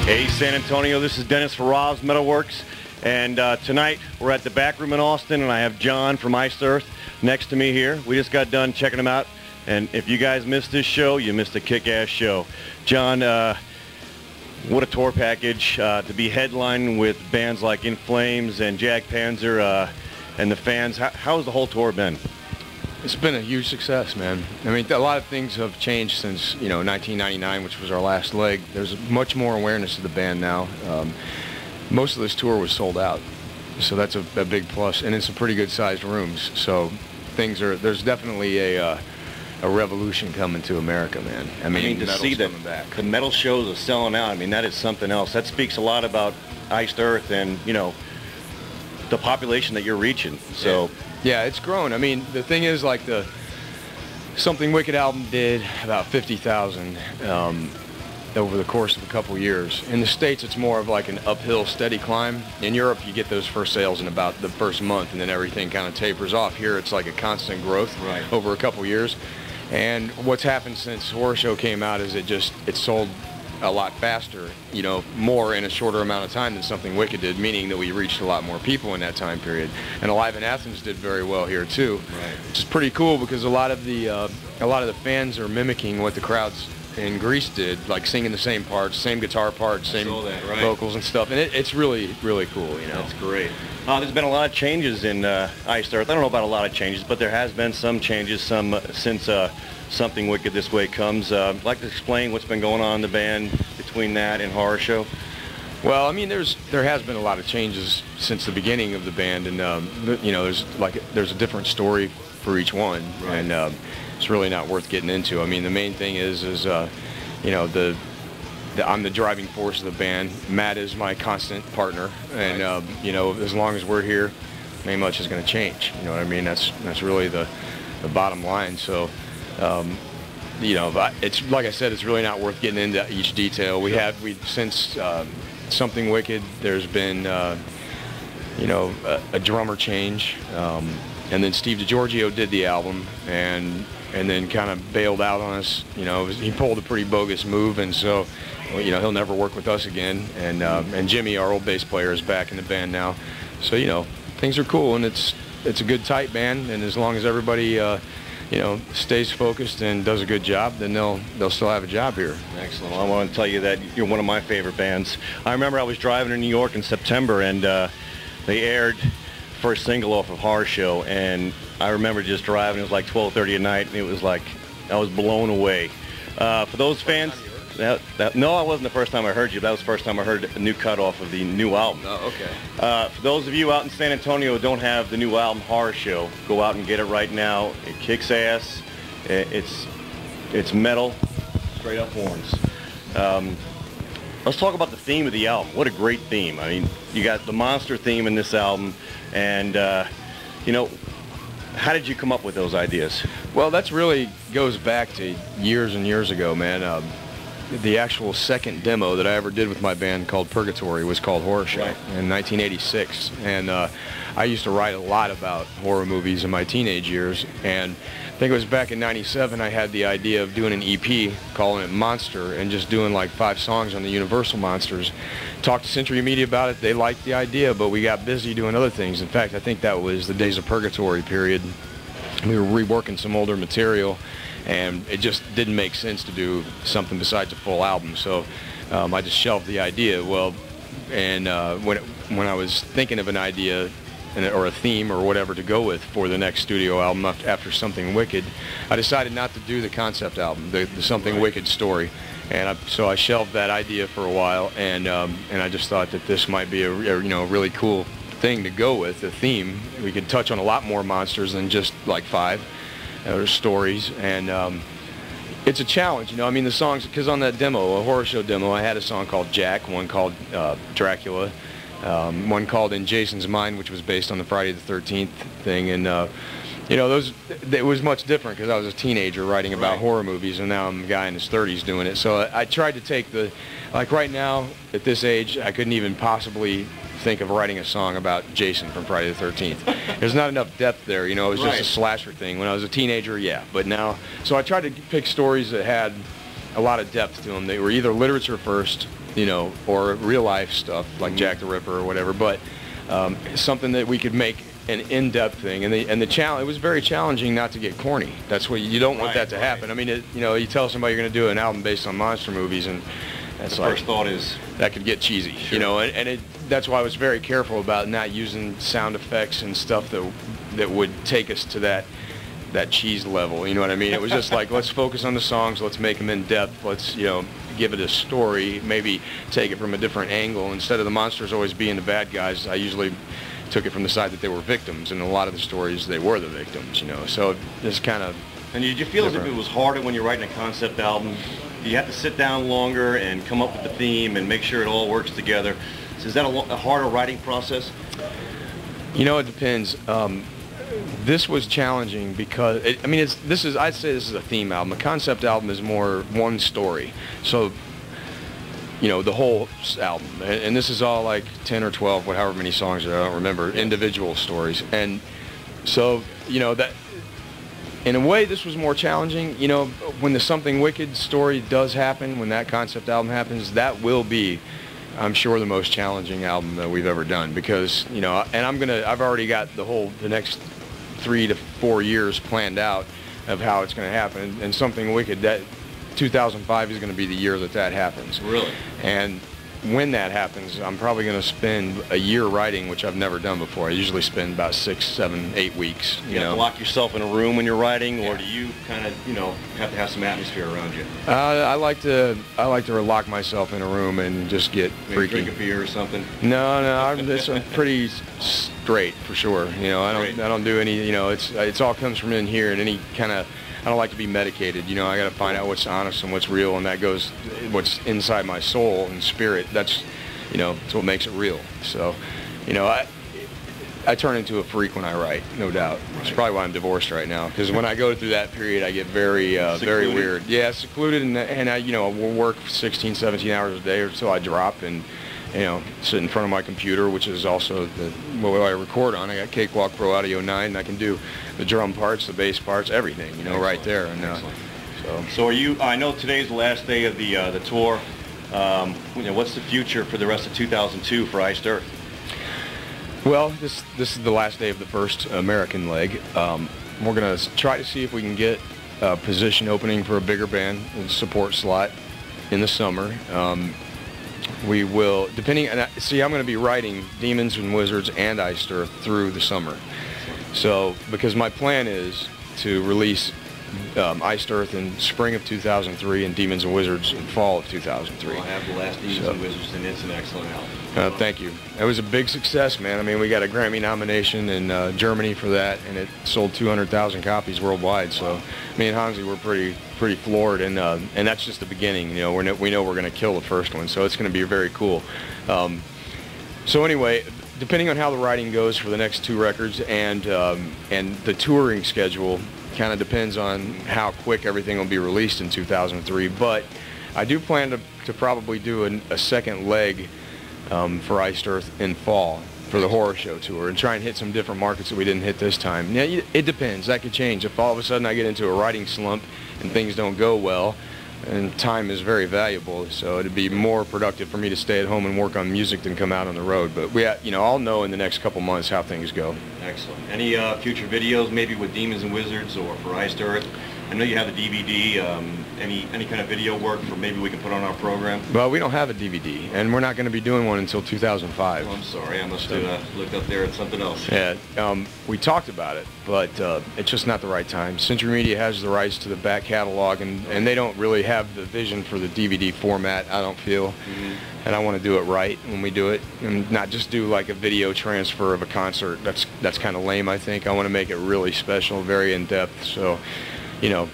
Hey San Antonio, this is Dennis for Rob's MetalWorks, and tonight we're at the back room in Austin, and I have John from ICED next to me here. We just got done checking him out, and if you guys missed this show, you missed a kick-ass show. John, what a tour package to be headlining with bands like In Flames and Jag Panzer and the fans. How's the whole tour been? It's been a huge success, man. I mean, a lot of things have changed since, 1999, which was our last leg. There's much more awareness of the band now. Most of this tour was sold out, so that's a big plus, and in some pretty good-sized rooms. So there's definitely a revolution coming to America, man. I mean to see that the metal shows are selling out, I mean, that is something else. That speaks a lot about Iced Earth and, the population that you're reaching. So. Yeah, it's grown. I mean, the thing is, like, the Something Wicked album did about 50,000 over the course of a couple years. In the States, it's more of like an uphill, steady climb. In Europe, you get those first sales in about the first month, and then everything kind of tapers off. Here, it's like a constant growth over a couple years. And what's happened since Horror Show came out is it sold a lot faster, more in a shorter amount of time than Something Wicked did, meaning that we reached a lot more people in that time period. And Alive in Athens did very well here too, which is pretty cool because a lot of the fans are mimicking what the crowds in Greece did, like singing the same parts, same guitar parts, same vocals and stuff, and it's really, really cool. That's great. There's been a lot of changes in Iced Earth. I don't know about a lot of changes, but there has been some changes, since Something Wicked This Way Comes. I'd like to explain what's been going on in the band between that and Horror Show. Well, I mean, there has been a lot of changes since the beginning of the band, and there's a different story for each one, and it's really not worth getting into. I mean, the main thing is I'm the driving force of the band. Matt is my constant partner, and as long as we're here, not much is going to change. You know what I mean? That's really the bottom line. So. It's like I said, it's really not worth getting into each detail. Since Something Wicked, there's been a drummer change, and then Steve DiGiorgio did the album, and then kind of bailed out on us. He pulled a pretty bogus move, and so he'll never work with us again. And Jimmy, our old bass player, is back in the band now. So things are cool, and it's a good tight band, and as long as everybody stays focused and does a good job, then they'll still have a job here. Excellent. Well, I want to tell you that you're one of my favorite bands. I remember I was driving to New York in September, and they aired first single off of Horror Show, and I remember just driving. It was like 12:30 at night, and it was like I was blown away. For those fans, no, that wasn't the first time I heard you. That was the first time I heard a new cut off of the new album. Oh, okay. For those of you out in San Antonio who don't have the new album Horror Show, go out and get it right now. It kicks ass. It's metal, straight up horns. Let's talk about the theme of the album. What a great theme. I mean, you got the monster theme in this album, and how did you come up with those ideas? Well, that's really goes back to years and years ago, man. The actual second demo that I ever did with my band, called Purgatory, was called Horror Show in 1986. And I used to write a lot about horror movies in my teenage years. And I think it was back in '97 I had the idea of doing an EP, calling it Monster, and just doing like 5 songs on the Universal monsters. Talked to Century Media about it. They liked the idea, but we got busy doing other things. In fact, I think that was the Days of Purgatory period. We were reworking some older material, and it just didn't make sense to do something besides a full album. So I just shelved the idea. Well, and when I was thinking of an idea or a theme or whatever to go with for the next studio album after Something Wicked, I decided not to do the concept album, the Something Wicked story. And so I shelved that idea for a while, and I just thought that this might be a really cool thing to go with, a theme. We could touch on a lot more monsters than just like 5. Or stories, and it's a challenge, I mean, the songs, because on that demo, a Horror Show demo, I had a song called Jack, one called Dracula, one called In Jason's Mind, which was based on the Friday the 13th thing, and it was much different because I was a teenager writing about horror movies, and now I'm a guy in his 30s doing it. So I tried to take like right now at this age, I couldn't even possibly think of writing a song about Jason from Friday the 13th. There's not enough depth there, it was just a slasher thing. When I was a teenager, yeah, but now, so I tried to pick stories that had a lot of depth to them. They were either literature first you know, or real life stuff like Jack the Ripper or whatever, but something that we could make an in-depth thing. And the challenge, it was very challenging not to get corny. That's what you don't want that to happen. I mean, you know, you tell somebody you're going to do an album based on monster movies, and that's the like, first thought is that could get cheesy, you know, and that's why I was very careful about not using sound effects and stuff that would take us to that cheese level, you know what I mean? It was just like, let's focus on the songs, let's make them in depth, let's, you know, give it a story, maybe take it from a different angle. Instead of the monsters always being the bad guys, I usually took it from the side that they were victims, and in a lot of the stories they were the victims, you know, so just kind of. And did you feel as if it was harder when you're writing a concept album? Do you have to sit down longer and come up with the theme and make sure it all works together? So is that a harder writing process? You know, it depends. This was challenging because I'd say this is a theme album. A concept album is more one story. So, you know, the whole album, and this is all like 10 or 12, however many songs I don't remember, individual stories. And so, you know, that in a way this was more challenging. You know, when the Something Wicked story does happen, when that concept album happens, that will be, I'm sure, the most challenging album that we've ever done, because, you know, and I've already got the next 3 to 4 years planned out of how it's going to happen. And Something Wicked, that 2005 is going to be the year that happens. Really? And when that happens, I'm probably going to spend a year writing, which I've never done before. I usually spend about 6, 7, 8 weeks. You have to lock yourself in a room when you're writing, or do you kind of, you know, have to have some atmosphere around you? I like to lock myself in a room and just get freaky. Drink a beer or something? No, I'm pretty straight for sure. You know, I don't do any. You know, it's all comes from in here, and any kind of. I don't like to be medicated. You know, I got to find out what's honest and what's real, and that goes what's inside my soul and spirit. That's, you know, it's what makes it real. So, you know, I turn into a freak when I write, no doubt. It's probably why I'm divorced right now, because when I go through that period, I get very weird. Yeah, secluded, and I, you know, will work 16, 17 hours a day until I drop, and, you know, sit in front of my computer, which is also what I record on. I got Cakewalk Pro Audio 9, and I can do the drum parts, the bass parts, everything, you know, excellent, right there. And so are you? I know today's the last day of the tour. You know, what's the future for the rest of 2002 for Iced Earth? Well, this is the last day of the first American leg. We're gonna try to see if we can get a position opening for a bigger band and support slot in the summer. We will, depending, and see, I'm going to be writing Demons and Wizards and Iced Earth through the summer. So, because my plan is to release Iced Earth in spring of 2003 and Demons and Wizards in fall of 2003. Well, I have the last Demons and Wizards, and it's an excellent album. Thank you. It was a big success, man. I mean, we got a Grammy nomination in Germany for that, and it sold 200,000 copies worldwide. So, me and Hansi were pretty floored, and that's just the beginning. You know, we know we're going to kill the first one, so it's going to be very cool. So anyway, depending on how the writing goes for the next 2 records, and the touring schedule, kind of depends on how quick everything will be released in 2003. But I do plan to probably do a second leg for Iced Earth in fall for the horror show tour, and try and hit some different markets that we didn't hit this time. Yeah, it depends. That could change. If all of a sudden I get into a writing slump and things don't go well, and time is very valuable, so it'd be more productive for me to stay at home and work on music than come out on the road. But you know, I'll know in the next couple months how things go. Excellent. Any future videos, maybe with Demons and Wizards or for Iced Earth? I know you have the DVD. Any kind of video work for maybe we can put on our program? Well, we don't have a DVD, and we're not going to be doing one until 2005. Oh, I'm sorry, I must have looked up there at something else. Yeah, we talked about it, but it's just not the right time. Century Media has the rights to the back catalog, and they don't really have the vision for the DVD format, I don't feel. And I want to do it right when we do it, and not just do like a video transfer of a concert. That's kind of lame, I think. I want to make it really special, very in-depth. So, you know,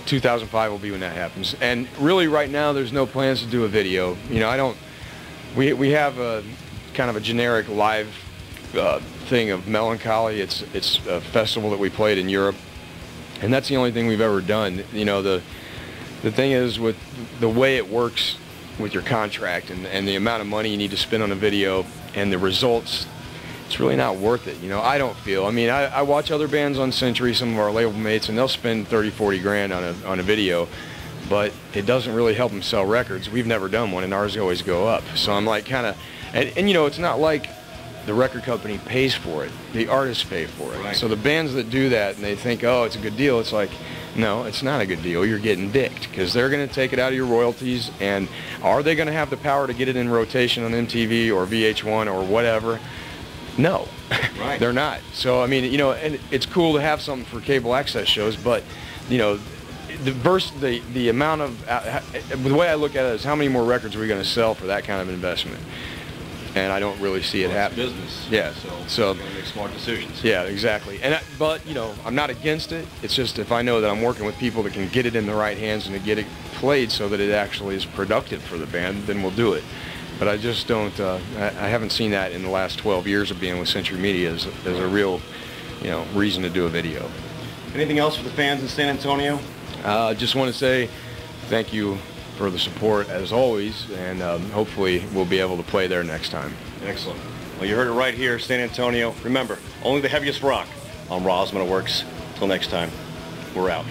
2005 will be when that happens. And really, right now, there's no plans to do a video. You know, we have a kind of a generic live thing of Melancholy. It's a festival that we played in Europe, and that's the only thing we've ever done. You know, the thing is, with the way it works with your contract and the amount of money you need to spend on a video and the results, it's really not worth it. You know, I don't feel. I mean, I watch other bands on Century, some of our label mates, and they'll spend 30, 40 grand on a video, but it doesn't really help them sell records. We've never done one, and ours always go up. So I'm like kind of, and you know, it's not like the record company pays for it. The artists pay for it. Right. So the bands that do that and they think, oh, it's a good deal, it's like, no, it's not a good deal. You're getting dicked because they're going to take it out of your royalties. And are they going to have the power to get it in rotation on MTV or VH1 or whatever? No, right. They're not. So I mean, you know, and it's cool to have something for cable access shows, but you know, the amount of the way I look at it is how many more records are we going to sell for that kind of investment? And I don't really see it happening. Business. Yeah. So you gotta make smart decisions. Yeah, exactly. And but you know, I'm not against it. It's just if I know that I'm working with people that can get it in the right hands and to get it played so that it actually is productive for the band, then we'll do it. But I just don't. I haven't seen that in the last 12 years of being with Century Media as a real, you know, reason to do a video. Anything else for the fans in San Antonio? Just want to say thank you for the support as always, and hopefully we'll be able to play there next time. Excellent. Well, you heard it right here, San Antonio. Remember, only the heaviest rock on Raw's MetalWorks. Till next time, we're out.